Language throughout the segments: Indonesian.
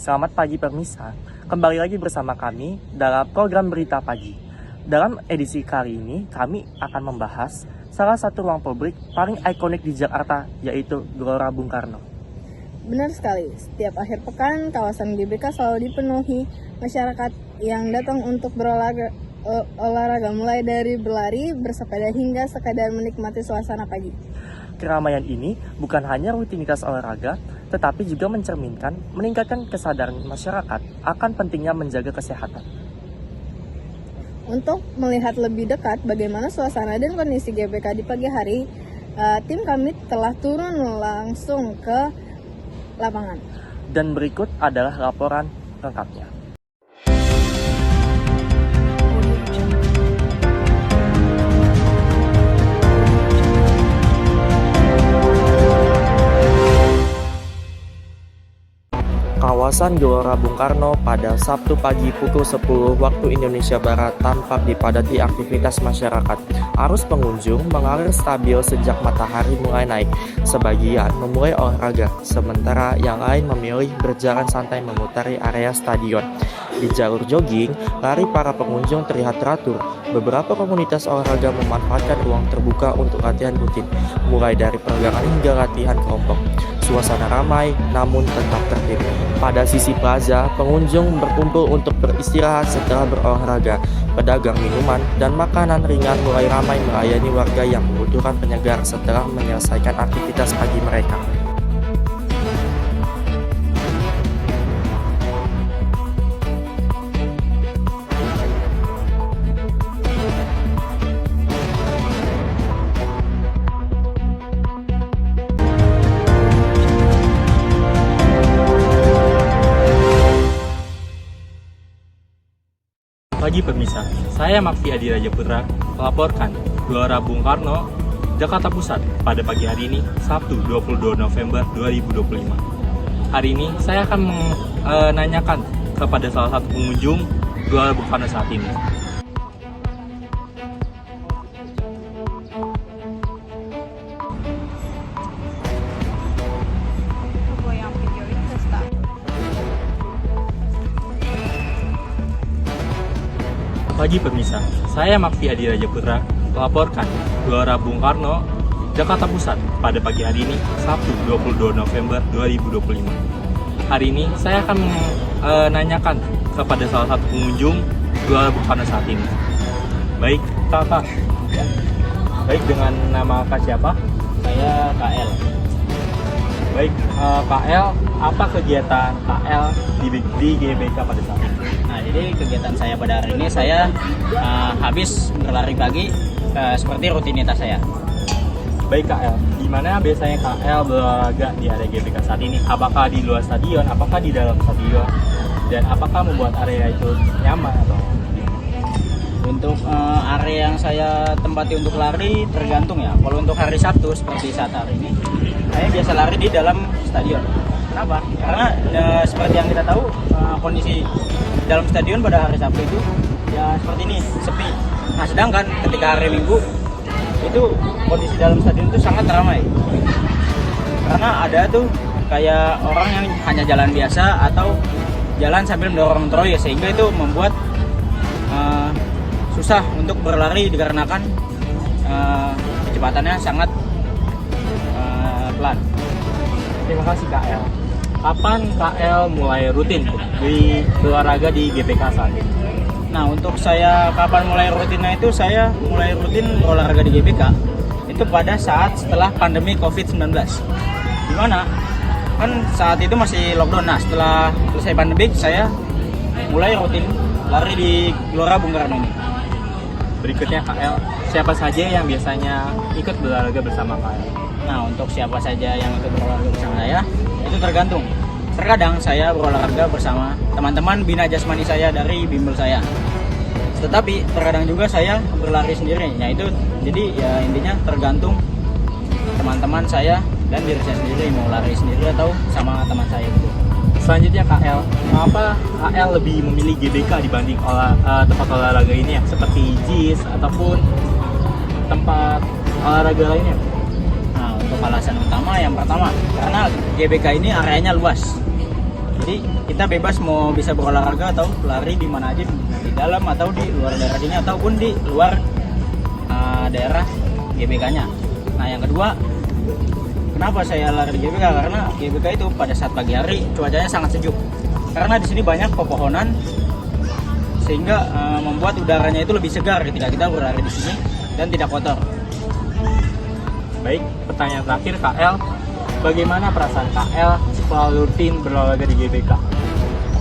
Selamat pagi Permisa, kembali lagi bersama kami dalam program Berita Pagi. Dalam edisi kali ini, kami akan membahas salah satu ruang publik paling ikonik di Jakarta, yaitu Gelora Bung Karno. Benar sekali, setiap akhir pekan, kawasan GBK selalu dipenuhi masyarakat yang datang untuk berolahraga mulai dari berlari, bersepeda, hingga sekadar menikmati suasana pagi. Keramaian ini bukan hanya rutinitas olahraga, tetapi juga mencerminkan meningkatkan kesadaran masyarakat akan pentingnya menjaga kesehatan. Untuk melihat lebih dekat bagaimana suasana dan kondisi GBK di pagi hari, tim kami telah turun langsung ke lapangan. Dan berikut adalah laporan lengkapnya. Kawasan Gelora Bung Karno pada Sabtu pagi pukul 10 waktu Indonesia Barat tampak dipadati aktivitas masyarakat. Arus pengunjung mengalir stabil sejak matahari mulai naik. Sebagian memulai olahraga, sementara yang lain memilih berjalan santai memutari area stadion. Di jalur jogging, lari para pengunjung terlihat teratur. Beberapa komunitas olahraga memanfaatkan ruang terbuka untuk latihan rutin, mulai dari peregangan hingga latihan kelompok. Suasana ramai namun tetap tertib. Pada sisi plaza, pengunjung berkumpul untuk beristirahat setelah berolahraga. Pedagang minuman dan makanan ringan mulai ramai melayani warga yang membutuhkan penyegar setelah menyelesaikan aktivitas pagi mereka. Pagi Permisa, saya Makfi Adi Raja Putra melaporkan Gelora Bung Karno, Jakarta Pusat pada pagi hari ini, Sabtu 22 November 2025. Hari ini saya akan menanyakan kepada salah satu pengunjung Gelora Bung Karno saat ini. Pagi Permisa, saya Makfi Adi Raja Putra melaporkan Gelora Bung Karno, Jakarta Pusat pada pagi hari ini, Sabtu 22 November 2025. Hari ini saya akan menanyakan kepada salah satu pengunjung Gelora Bung Karno saat ini. Baik, kakak. Baik, dengan nama kak siapa? Saya KL. Baik, KL, apa kegiatan KL di GBK pada saat ini? Nah, jadi kegiatan saya pada hari ini saya habis berlari pagi seperti rutinitas saya. Baik KL, di mana biasanya KL berolahraga di area GBK saat ini? Apakah di luar stadion, apakah di dalam stadion? Dan apakah membuat area itu nyaman atau? Untuk area yang saya tempati untuk lari tergantung ya. Kalau untuk hari Sabtu seperti saat hari ini, saya biasa lari di dalam stadion. Kenapa? Karena seperti yang kita tahu kondisi dalam stadion pada hari Sabtu itu ya seperti ini, sepi. Nah, sedangkan ketika hari Minggu itu kondisi dalam stadion itu sangat ramai. Karena ada tuh kayak orang yang hanya jalan biasa atau jalan sambil mendorong troy, sehingga itu membuat susah untuk berlari dikarenakan kecepatannya sangat pelan. Terima kasih KL. Kapan KL mulai rutin di olahraga di GBK saat ini? Nah, untuk saya kapan mulai rutinnya itu, saya mulai rutin olahraga di GBK itu pada saat setelah pandemi COVID-19. Dimana kan saat itu masih lockdown. Nah, setelah selesai pandemi saya mulai rutin lari di Gelora Bung Karno ini. Berikutnya KL, siapa saja yang biasanya ikut berolahraga bersama KL? Nah, untuk siapa saja yang ikut berolahraga bersama saya, itu tergantung. Terkadang saya berolahraga bersama teman-teman bina jasmani saya dari bimbel saya. Tetapi terkadang juga saya berlari sendiri. Nah, itu jadi ya intinya tergantung teman-teman saya dan diri saya sendiri mau lari sendiri atau sama teman saya gitu. Selanjutnya KL, mengapa KL lebih memilih GBK dibanding tempat olahraga ini ya, seperti JIS ataupun tempat olahraga lainnya? Nah, untuk alasan utama yang pertama, karena GBK ini areanya luas. Jadi kita bebas mau bisa berolahraga atau lari di mana aja, di dalam atau di luar daerah sini ataupun di luar daerah GBK-nya. Nah yang kedua, kenapa saya lari di GBK? Karena GBK itu pada saat pagi hari cuacanya sangat sejuk. Karena di sini banyak pepohonan sehingga membuat udaranya itu lebih segar ketika kita berlari di sini dan tidak kotor. Baik, pertanyaan terakhir KL, bagaimana perasaan KL setelah rutin berolahraga di GBK?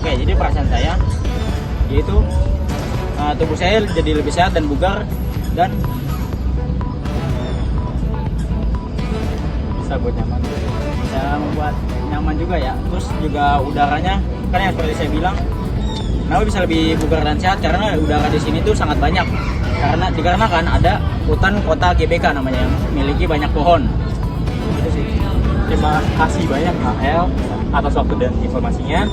Oke, jadi perasaan saya yaitu tubuh saya jadi lebih sehat dan bugar dan Bisa buat nyaman. bisa membuat nyaman juga ya. Terus juga udaranya kan yang seperti saya bilang, kenapa bisa lebih bugar dan sehat karena udara di sini tuh sangat banyak. Karena dikarenakan ada hutan kota GBK namanya yang memiliki banyak pohon. Itu sih. Terima kasih banyak KL atas waktu dan informasinya.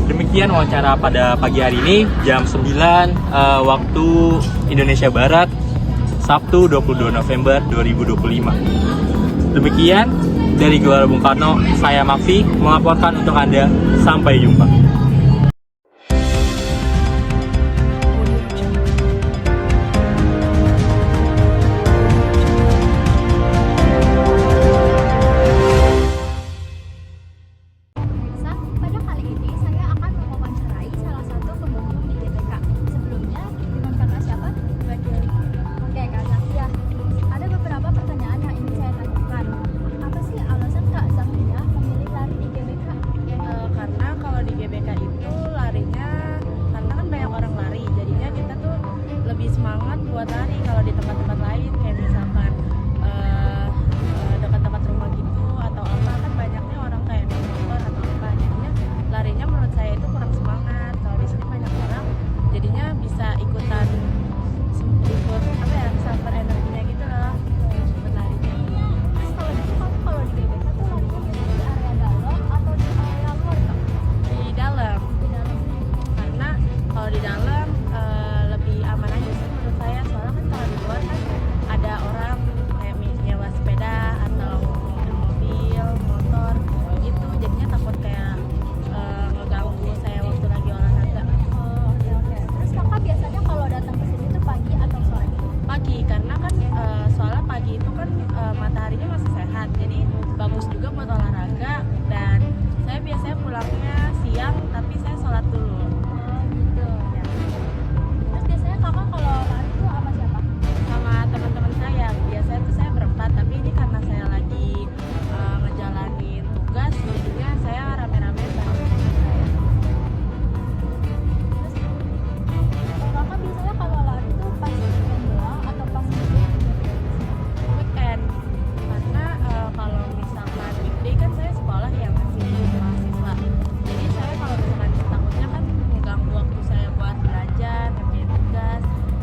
Demikian wawancara pada pagi hari ini jam 9 waktu Indonesia Barat, Sabtu 22 November 2025. Demikian dari Gelora Bung Karno, saya Makfi melaporkan untuk Anda. Sampai jumpa. Pemirsa, pada kali ini saya akan mewawancarai salah satu pengunjung di GBK. Sebelumnya, dengan kakak siapa? Oke, Kak Zafia. Ada beberapa pertanyaan yang ingin saya tanyakan. Apa sih alasan Kak Zafia memilih lari di GBK? Karena kalau di GBK itu larinya, karena kan banyak orang lari, jadinya kita tuh lebih semangat buat lari. Kalau di tempat-tempat lain kayak misalkan dekat tempat rumah gitu atau apa, kan banyaknya orang kayak naik motor atau apa, jadinya larinya menurut saya itu kurang semangat. Kalau di sini banyak orang, jadinya bisa ikutan ikut apa ya, sumber energinya gitu loh, ikut larinya. Terus kalau gitu kamu kalau di GBK tuh larinya biasanya di area dalam atau di area luar Kak? Di dalam, Di dalam. karena kalau di dalam lebih aman aja sih menurut saya. Soalnya kan kalau di luar kan ada orang kayak nyewa sepeda atau mobil, motor gitu, jadinya takut kayak ngeganggu saya waktu lagi olahraga. Oh, oke. Terus Kakak biasanya kalau datang ke sini tuh pagi atau sore? Pagi, karena kan soalnya pagi itu kan mataharinya masih sehat, jadi bagus juga buat olahraga. Dan saya biasanya pulangnya siang, tapi saya sholat dulu. Oh, gitu. Ya. Terus biasanya Kakak kalau lari tuh sama siapa? Sama teman-teman saya, biasanya tuh saya berempat, tapi ini karena saya lagi ngejalanin tugas, jadinya saya rame-rame bareng teman saya. Terus Kakak biasanya kalau lari tuh pas weekend doang atau pas weekday juga ikut? Weekend, karena kalau misalkan weekday kan saya sekolah ya, masih mahasiswa, jadi saya kalau misalkan takutnya kan mengganggu waktu saya buat belajar, kerjain tugas.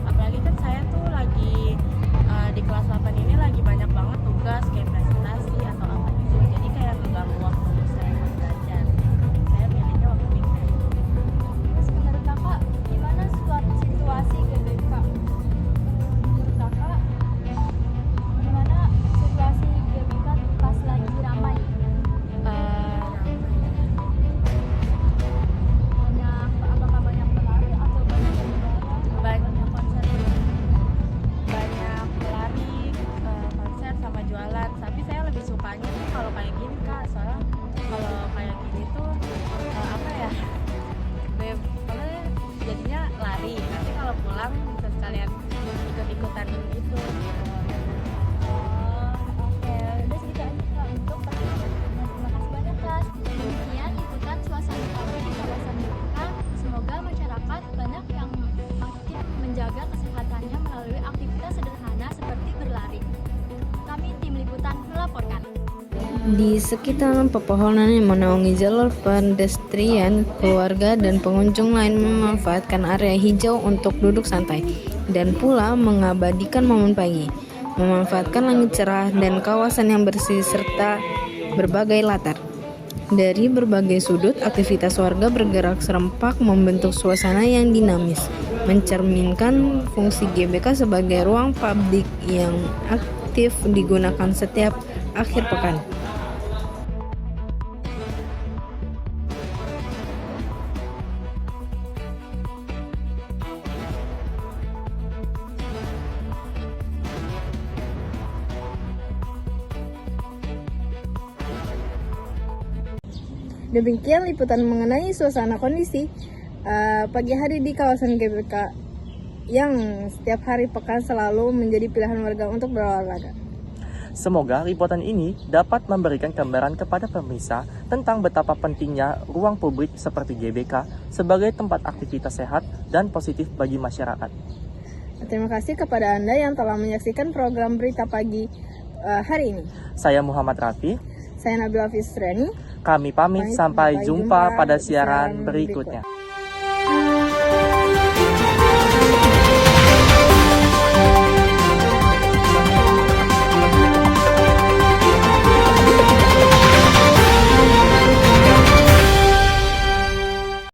Apalagi kan saya tuh lagi di kelas 8 ini lagi banyak banget tugas kayak presentasi atau apa gitu, jadi kayak mengganggu waktu saya buat belajar. Saya milihnya waktu weekend. Terus menurut Kakak gimana suatu situasi GBK? Menurut Kakak gimana situasi GBK pas lagi ramai? Apakah banyak pelari atau banyak pengendara? Banyak konser, banyak pelari, konser sama jualan. Tapi saya lebih sukanya tuh kalau kayak gini Kak, soalnya kalau kayak gini tuh apa ya, apa ya, jadinya lari. Nanti kalau pulang bisa sekalian ikut-ikutan gitu. Oh, oke. Udah segitu aja Kak untuk pertanyaannya. Terima kasih banyak Kak. Demikian liputan suasana kami di kawasan GBK. Semoga masyarakat banyak yang aktif menjaga kesehatannya melalui aktivitas sederhana seperti berlari. Kami tim liputan melaporkan. Di sekitaran pepohonan yang menaungi jalur pedestrian, keluarga dan pengunjung lain memanfaatkan area hijau untuk duduk santai dan pula mengabadikan momen pagi, memanfaatkan langit cerah dan kawasan yang bersih serta berbagai latar. Dari berbagai sudut, aktivitas warga bergerak serempak membentuk suasana yang dinamis, mencerminkan fungsi GBK sebagai ruang publik yang aktif digunakan setiap akhir pekan. Demikian liputan mengenai suasana kondisi pagi hari di kawasan GBK yang setiap hari pekan selalu menjadi pilihan warga untuk berolahraga. Semoga liputan ini dapat memberikan gambaran kepada pemirsa tentang betapa pentingnya ruang publik seperti GBK sebagai tempat aktivitas sehat dan positif bagi masyarakat. Terima kasih kepada Anda yang telah menyaksikan program Berita Pagi hari ini. Saya Muhammad Rafi. Saya Nabila Fisreni. Kami pamit sampai jumpa pada siaran berikutnya.